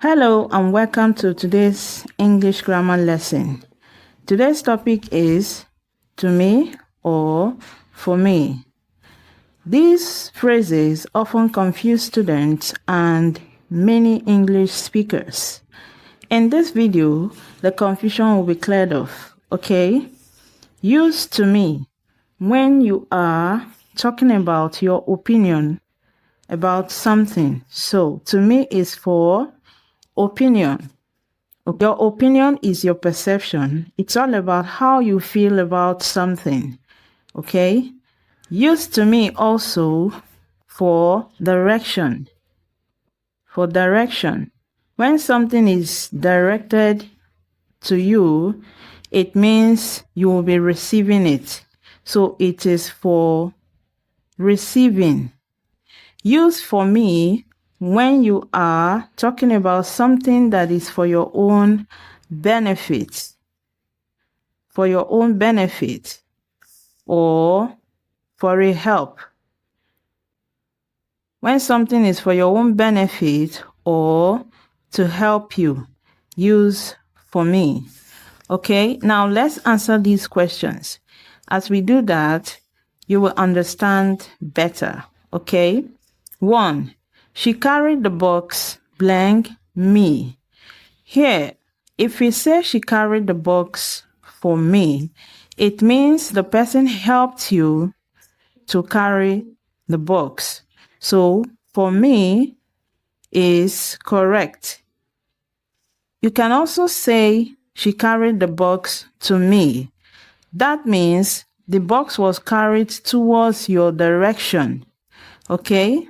Hello and welcome to today's English grammar lesson. Today's topic is to me or for me. These phrases often confuse students and many English speakers. In this video, the confusion will be cleared off, okay? Use to me when you are talking about your opinion about something. So, to me is for opinion. Your opinion is your perception. It's all about how you feel about something. Okay? Use to me also for direction. For direction. When something is directed to you, it means you will be receiving it. So it is for receiving. Use for me when you are talking about something that is for your own benefit. For your own benefit or for a help. When something is for your own benefit or to help you, use for me. Okay, now let's answer these questions. As we do that, you will understand better. Okay? 1. She carried the box blank me. Here, if we say she carried the box for me, it means the person helped you to carry the box. So, for me is correct. You can also say she carried the box to me. That means the box was carried towards your direction. Okay?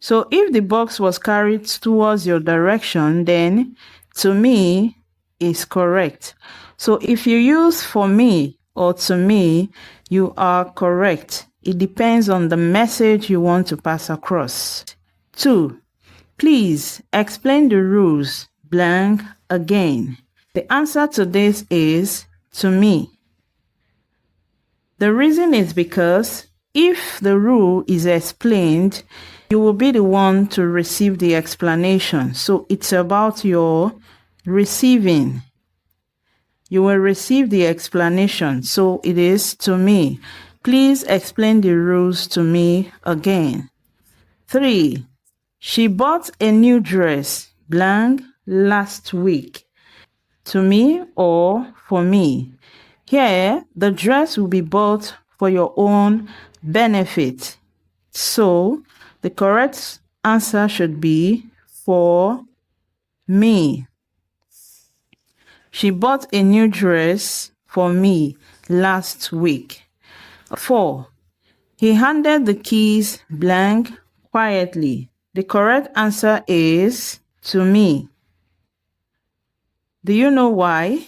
So if the box was carried towards your direction, then to me is correct. So if you use for me or to me, you are correct. It depends on the message you want to pass across. 2. Please explain the rules blank again. The answer to this is to me. The reason is because if the rule is explained, you will be the one to receive the explanation. So it's about your receiving. You will receive the explanation. So it is to me. Please explain the rules to me again. 3. She bought a new dress blank last week. To me or for me. Here, the dress will be bought for your own benefit. So, the correct answer should be for me. She bought a new dress for me last week. 4. He handed the keys blank quietly. The correct answer is to me. Do you know why?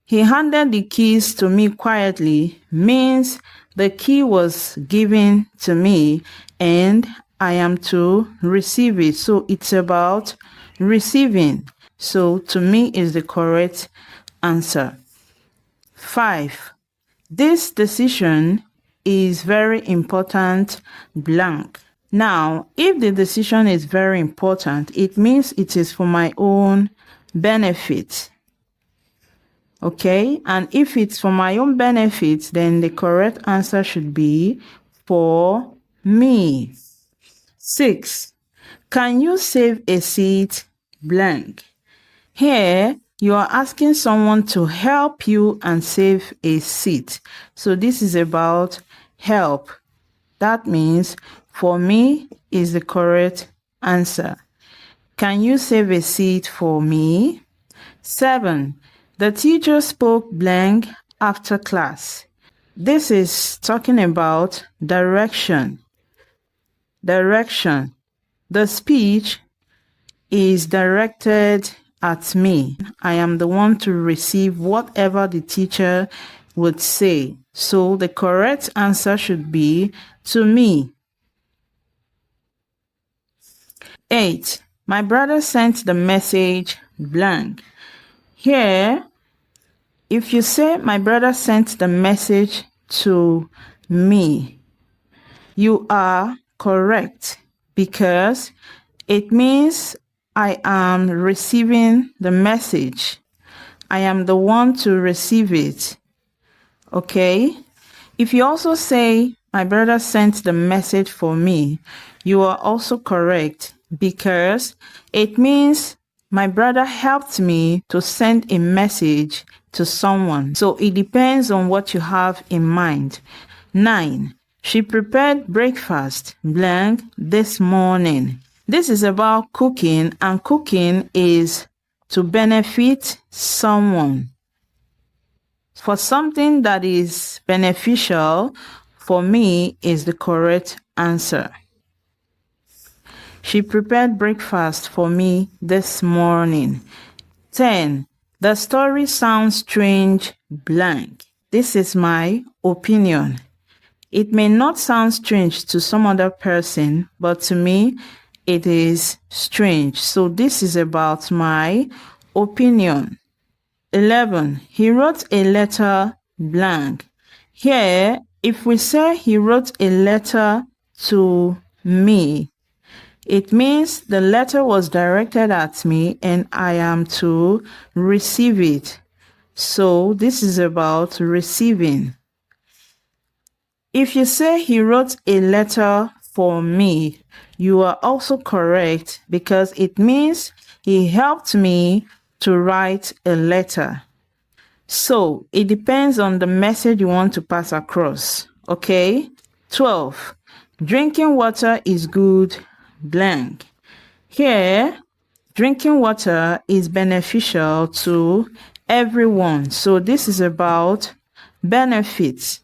He handed the keys to me quietly means the key was given to me and I am to receive it. So it's about receiving. So to me is the correct answer. 5. This decision is very important blank. Now, if the decision is very important, it means it is for my own benefit. Okay, and if it's for my own benefit, then the correct answer should be for me. 6. Can you save a seat blank? Here, you are asking someone to help you and save a seat. So this is about help. That means for me is the correct answer. Can you save a seat for me? 7. The teacher spoke blank after class. This is talking about direction. Direction. The speech is directed at me. I am the one to receive whatever the teacher would say. So the correct answer should be to me. 8. My brother sent the message blank. Here, if you say my brother sent the message to me, you are correct because It means I am receiving the message. I am the one to receive it. Okay? If you also say, my brother sent the message for me, you are also correct because it means my brother helped me to send a message to someone. So it depends on what you have in mind. 9. She prepared breakfast blank this morning. This is about cooking, and cooking is to benefit someone. For something that is beneficial, for me, is the correct answer. She prepared breakfast for me this morning. 10. The story sounds strange blank. This is my opinion. It may not sound strange to some other person, but to me, it is strange. So this is about my opinion. 11. He wrote a letter blank. Here, if we say he wrote a letter to me, it means the letter was directed at me and I am to receive it. So this is about receiving. If you say he wrote a letter for me, you are also correct because it means he helped me to write a letter. So it depends on the message you want to pass across. Okay? 12. Drinking water is good blank. Here, drinking water is beneficial to everyone. So this is about benefits.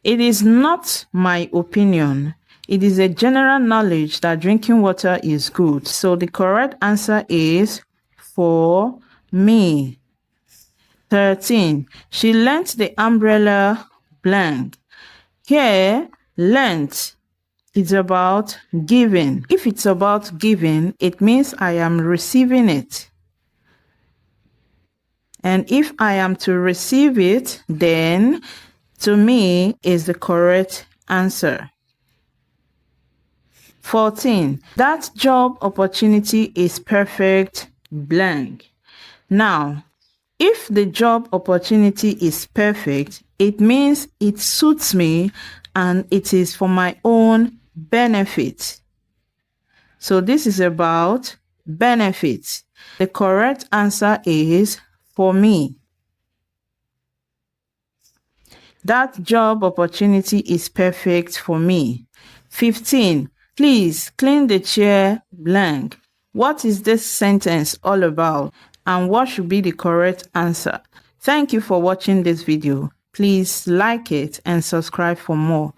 It is not my opinion. It is a general knowledge that drinking water is good. So the correct answer is for me. 13. She lent the umbrella blank. Here, lent is about giving. If it's about giving, it means I am receiving it. And if I am to receive it, then to me is the correct answer. 14. That job opportunity is perfect blank. Now, if the job opportunity is perfect, it means it suits me and it is for my own benefit. So this is about benefits. The correct answer is for me. That job opportunity is perfect for me. 15. Please clean the chair blank. What is this sentence all about? And what should be the correct answer? Thank you for watching this video. Please like it and subscribe for more.